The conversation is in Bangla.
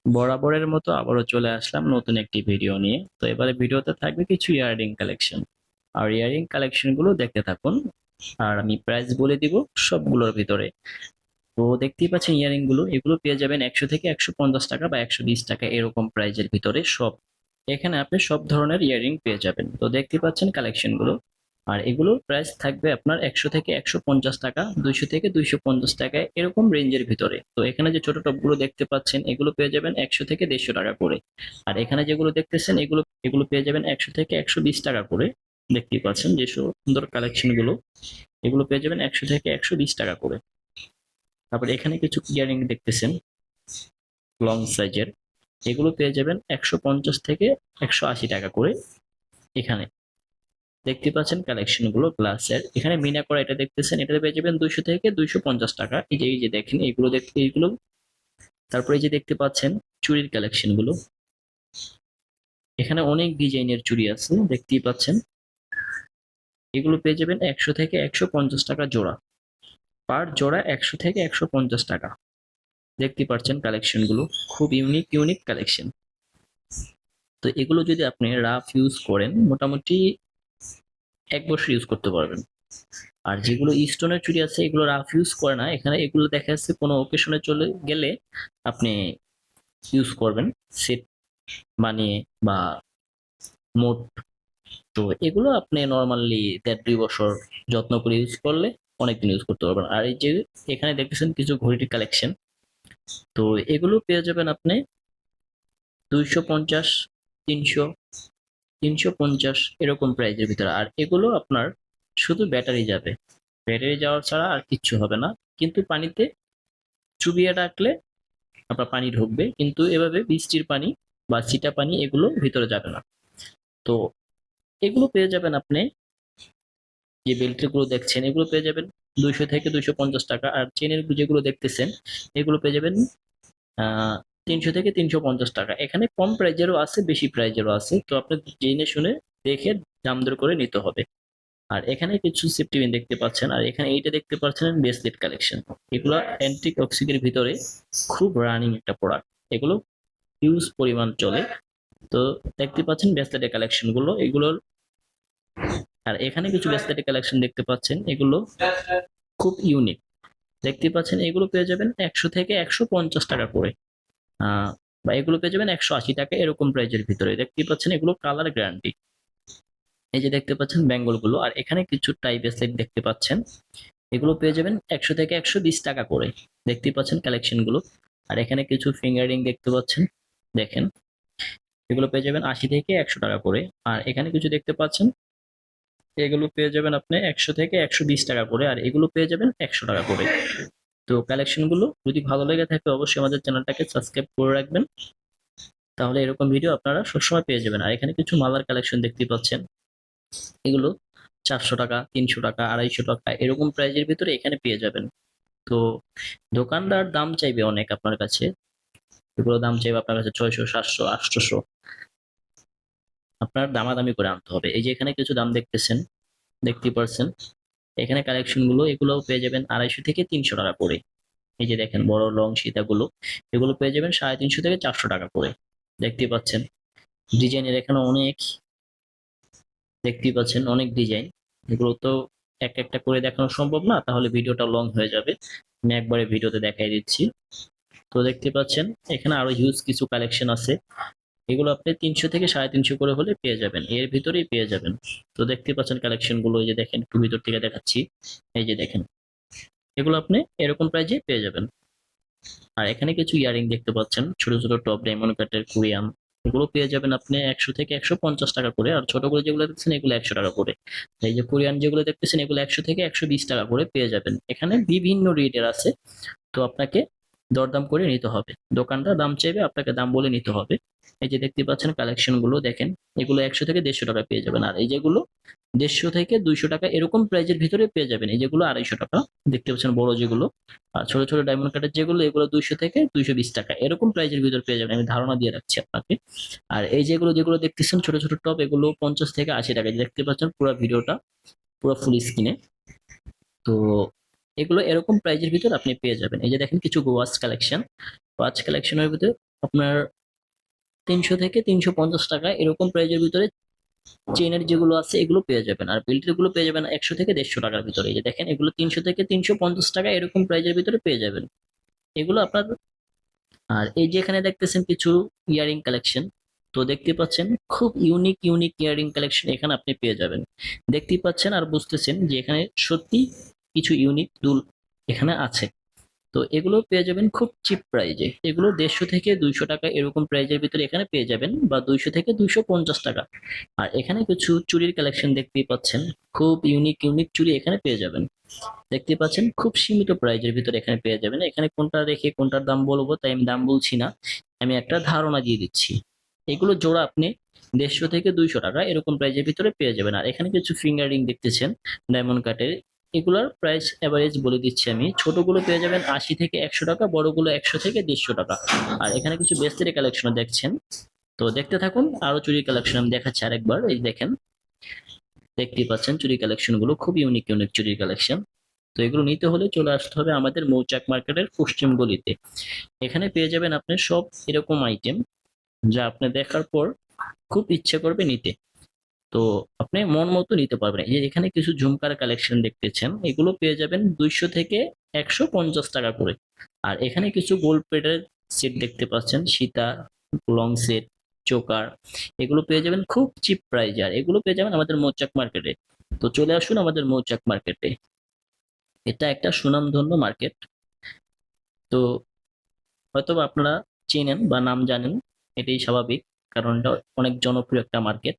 বরাবরের মতো আবারও চলে আসলাম নতুন একটি ভিডিও নিয়ে। তো এবারে ভিডিওতে থাকবে কিছু ইয়াররিং কালেকশন। আর ইয়াররিং কালেকশন গুলো দেখতে থাকুন। আর আমি প্রাইস বলে দিব সবগুলোর ভিতরে। তো দেখতেই পাচ্ছেন ইয়াররিং গুলো, এগুলো পেয়ে যাবেন 100 থেকে 150 টাকা বা 120 টাকা এরকম প্রাইজের ভিতরে সব। এখানে আপনি সব ধরনের ইয়াররিং পেয়ে যাবেন। তো দেখতে পাচ্ছেন কালেকশন গুলো। আর এগুলোর প্রাইস থাকবে আপনার 100 থেকে 150 টাকা, 200 থেকে 250 টাকা এরকম রেঞ্জের ভিতরে। তো এখানে যে ছোট টপগুলো দেখতে পাচ্ছেন এগুলো পেয়ে যাবেন 100 থেকে 150 টাকা করে। আর এখানে যেগুলো দেখতেছেন এগুলো এগুলো পেয়ে যাবেন 100 থেকে 120 টাকা করে। দেখতেই পাচ্ছেন যে সুন্দর কালেকশন গুলো, এগুলো পেয়ে যাবেন 100 থেকে 120 টাকা করে। তারপর এখানে কিছু ইয়ারিং দেখতেছেন লং সাইজের, এগুলো পেয়ে যাবেন 150 থেকে 180 টাকা করে। এখানে দেখতে পাচ্ছেন কালেকশন গুলো গ্লাসের, এখানে মিনা করা এটা দেখতেছেন, এটা পেয়ে যাবেন 200 থেকে 250 টাকা। এই যে দেখেন এগুলো দেখতে এইগুলো। তারপরে এই যে দেখতে পাচ্ছেন চুড়ির কালেকশন গুলো, এখানে অনেক ডিজাইনের চুড়ি আছে দেখতেই পাচ্ছেন। এগুলো পেয়ে যাবেন 100 থেকে 150 টাকা জোড়া, পার জোড়া 100 থেকে 150 টাকা। দেখতে পাচ্ছেন কালেকশন গুলো, খুব ইউনিক ইউনিক কালেকশন। তো এগুলো যদি আপনি রাফ ইউজ করেন মোটামুটি 1 বছর ইউজ করতে পারবেন। আর যেগুলো স্টোনের চুড়ি আছে এগুলো রাফ ইউজ করে না, এখানে এগুলো দেখা যাচ্ছে কোনো ওকেশনে চলে গেলে আপনি ইউজ করবেন সেট বানিয়ে বা মোট। তো এগুলো আপনি নর্মালি 1.5-2 বছর যত্ন করে ইউজ করলে অনেকদিন ইউজ করতে পারবেন। আর এই যে এখানে দেখতেছেন কিছু ঘড়ির কালেকশন, তো এগুলো পেয়ে যাবেন আপনি 250, 300, 350 এরকম প্রাইজের ভিতরে। আর এগুলো আপনার শুধু ব্যাটারি যাবে, ব্যাটারি যাওয়া ছাড়া আর কিচ্ছু হবে না। কিন্তু পানিতে চুবিয়ে রাখলে আপনার পানি ঢুকবে, কিন্তু এভাবে বৃষ্টির পানি বা ছিটা পানি এগুলো ভিতরে যাবে না। তো এগুলো পেয়ে যাবেন আপনি, যে বেল্ট গুলো দেখছেন এগুলো পেয়ে যাবেন 200 থেকে 250 টাকা। আর চেনের যেগুলো দেখতেছেন এগুলো পেয়ে যাবেন 300 থেকে 350 টাকা। এখানে কম প্রাইজেরও আছে, বেশি প্রাইজেরও আছে, তো আপনি জেনে শুনে দেখে দাম দর করে নিতে হবে। আর এখানে কিছু সেফটি পিন দেখতে পাচ্ছেন, আর এখানে এইটা দেখতে পাচ্ছেন ব্রেসলেট কালেকশন। এগুলো অ্যান্টিক অক্সিকের ভিতরে খুব রানিং একটা প্রোডাক্ট, এগুলো হিউজ পরিমাণ চলে। তো দেখতে পাচ্ছেন ব্রেসলেটের কালেকশন গুলো এগুলোর। আর এখানে কিছু ব্রেসলেটের কালেকশন দেখতে পাচ্ছেন, এগুলো খুব ইউনিক। দেখতে পাচ্ছেন এগুলো পেয়ে যাবেন 100 থেকে 150 টাকা করে। আহ বা এগুলো পেয়ে যাবেন 180 টাকা এরকম প্রাইজের ভিতরে। দেখতে পাচ্ছেন এগুলো কালার গ্যারান্টি। এই যে দেখতে পাচ্ছেন বেঙ্গল গুলো। আর এখানে কিছু টাই ব্রেসলেট দেখতে পাচ্ছেন, এগুলো পেয়ে যাবেন 100 থেকে 120 টাকা করে। দেখতেই পাচ্ছেন কালেকশন গুলো। আর এখানে কিছু ফিঙ্গারিং দেখতে পাচ্ছেন, দেখেন এগুলো পেয়ে যাবেন 80 থেকে 100 টাকা করে। আর এখানে কিছু দেখতে পাচ্ছেন, এগুলো পেয়ে যাবেন আপনি 100 থেকে 120 টাকা করে। আর এগুলো পেয়ে যাবেন 100 টাকা করে। তো কালেকশন গুলো যদি ভালো লেগে থাকে অবশ্যই আমাদের চ্যানেলটাকে সাবস্ক্রাইব করে রাখবেন, তাহলে এরকম ভিডিও আপনারা সবসময় পেয়ে যাবেন। আর এখানে কিছু মালার কালেকশন দেখতে পাচ্ছেন, এগুলো 400 টাকা, 300 টাকা, 250 টাকা এরকম প্রাইজের ভিতরে এখানে পেয়ে যাবেন। তো দোকানদার দাম চাইবে অনেক আপনার কাছে, এগুলো দাম চাইবে আপনার কাছে 600, 700, 800। আপনার দামাদামি করে আনতে হবে। এই যে এখানে কিছু দাম দেখতেছেন, দেখতেই পারছেন এখানে কালেকশন গুলো, এগুলো পেয়ে যাবেন 250 থেকে 300 টাকা করে। এই যে দেখেন বড় লং সীতাগুলো, এগুলো পেয়ে যাবেন 350 থেকে 400 টাকা করে। দেখতেই পাচ্ছেন ডিজাইনের এখানে অনেক, দেখতেই পাচ্ছেন অনেক ডিজাইন। এগুলো তো এক একটা করে দেখানো সম্ভব না, তাহলে ভিডিওটা লং হয়ে যাবে। আমি একবারে ভিডিওতে দেখাই দিচ্ছি। তো দেখতে পাচ্ছেন এখানে আরো হিউজ কিছু কালেকশন আছে, এগুলো আপনি 300 থেকে 350 করে হলে পেয়ে যাবেন, এর ভিতরেই পেয়ে যাবেন। তো দেখতে পাচ্ছেন কালেকশন গুলো, এই যে দেখেন একটু ভিতর থেকে দেখাচ্ছি। এই যে দেখেন এগুলো আপনি এরকম প্রাইজে পেয়ে যাবেন। আর এখানে কিছু ইয়ারিং দেখতে পাচ্ছেন, ছোট ছোট টপ ডায়মন্ড কাটের কোরিয়ান, এগুলো পেয়ে যাবেন আপনি 100 থেকে 150 টাকা করে। আর ছোটগুলো যেগুলো দেখছেন এগুলো 100 টাকা করে। এই যে কোরিয়ান যেগুলো দেখতেছেন এগুলো 100 থেকে 120 টাকা করে পেয়ে যাবেন। এখানে বিভিন্ন রেটের আছে, তো আপনাকে দরদাম করে নিতে হবে। দোকানদার দাম চাইবে, আপনাকে দাম বলে নিতে হবে। এই যে দেখতে পাচ্ছেন কালেকশন গুলো দেখেন, এগুলো 100 থেকে 150 টাকা পেয়ে যাবেন। আর এই যেগুলো 150 থেকে 200 টাকা এরকম প্রাইজের ভিতরে পেয়ে যাবেন। এই যেগুলো 250 টাকা দেখতে পাচ্ছেন বড় যেগুলো। আর ছোট ছোট ডায়মন্ড কাটের যেগুলো এগুলো 200 থেকে 220 টাকা এরকম প্রাইজের ভিতরে পেয়ে যাবেন, আমি ধারণা দিয়ে রাখছি আপনাকে। আর এই যেগুলো যেগুলো দেখতেছেন ছোট ছোট টপ, এগুলো 50 থেকে 80 টাকা। দেখতে পাচ্ছেন পুরো ভিডিওটা পুরো ফুল স্ক্রিনে। তো এগুলো এরকম প্রাইজের ভিতর আপনি পেয়ে যাবেন। এই যে দেখেন কিছু ওয়াচ কালেকশন, ওয়াচ কালেকশনের ভিতরে আপনার 300 থেকে 350 টাকা এরকম প্রাইজের ভিতরে চেনের যেগুলো আছে এগুলো পেয়ে যাবেন। আর বেল্টের গুলো পেয়ে যাবেন 100 থেকে 150 টাকার ভিতরে। এই যে দেখেন, এগুলো 300 থেকে 350 টাকা এরকম প্রাইজের ভিতরে পেয়ে যাবেন এগুলো আপনার। আর এই যে এখানে দেখতেছেন কিছু ইয়ারিং কালেকশন, তো দেখতে পাচ্ছেন খুব ইউনিক ইউনিক ইয়ারিং কালেকশন এখানে আপনি পেয়ে যাবেন। দেখতেই পাচ্ছেন আর বুঝতেছেন যে এখানে সত্যি কিছু ইউনিক দুল এখানে আছে। তো এগুলো পেয়ে যাবেন খুব চিপ প্রাইজে, এগুলো 150 থেকে 200 টাকা এরকম প্রাইজের ভিতরে এখানে পেয়ে যাবেন, বা 200 থেকে 250 টাকা। আর এখানে কিছু চুড়ির কালেকশন দেখতেই পাচ্ছেন, খুব ইউনিক ইউনিক চুড়ি এখানে পেয়ে যাবেন। দেখতে পাচ্ছেন খুব সীমিত প্রাইজের ভিতরে এখানে পেয়ে যাবেন। এখানে কোনটা রেখে কোনটার দাম বলবো তাই আমি দাম বলছি না, আমি একটা ধারণা দিয়ে দিচ্ছি। এগুলো জোড়া আপনি 150 থেকে 200 টাকা এরকম প্রাইজের ভিতরে পেয়ে যাবেন। আর এখানে কিছু ফিঙ্গার রিং দেখতেছেন ডায়মন্ড কাটের, এগুলার প্রাইস এভারেজ বলে দিচ্ছি আমি। ছোটগুলো পেয়ে যাবেন 80 থেকে 100 টাকা, বড়গুলো 100 থেকে 150 টাকা। আর এখানে কিছু বেস্টের কালেকশন দেখছেন, তো দেখতে থাকুন। আরো চুরি কালেকশন আমি দেখাচ্ছি আরেকবার। এই দেখেন, দেখতেই পাচ্ছেন চুরি কালেকশন গুলো খুব ইউনিক ইউনিক চুরির কালেকশন। তো এগুলো নিতে হলে চলে আসতে হবে আমাদের মৌচাক মার্কেটের পশ্চিম গলিতে। এখানে পেয়ে যাবেন আপনি সব এরকম আইটেম যা আপনি দেখার পর খুব ইচ্ছে করবে নিতে। তো আপনি মন মতো নিতে পারবেন। এই যে এখানে কিছু ঝুমকার কালেকশন দেখতেছেন, এগুলো পেয়ে যাবেন 200 থেকে 150 টাকা করে। আর এখানে কিছু গোল্ড প্লেটের সেট দেখতে পাচ্ছেন, সীতা লং সেট, চোকার, এগুলো পেয়ে যাবেন খুব চিপ প্রাইজে। আর এগুলো পেয়ে যাবেন আমাদের মৌচাক মার্কেটে। তো চলে আসুন আমাদের মৌচাক মার্কেটে, এটা একটা সুনামধন্য মার্কেট। তো হয়তোবা আপনারা চেনেন বা নাম জানেন, এটাই স্বাভাবিক, কারণ এটা অনেক জনপ্রিয় একটা মার্কেট।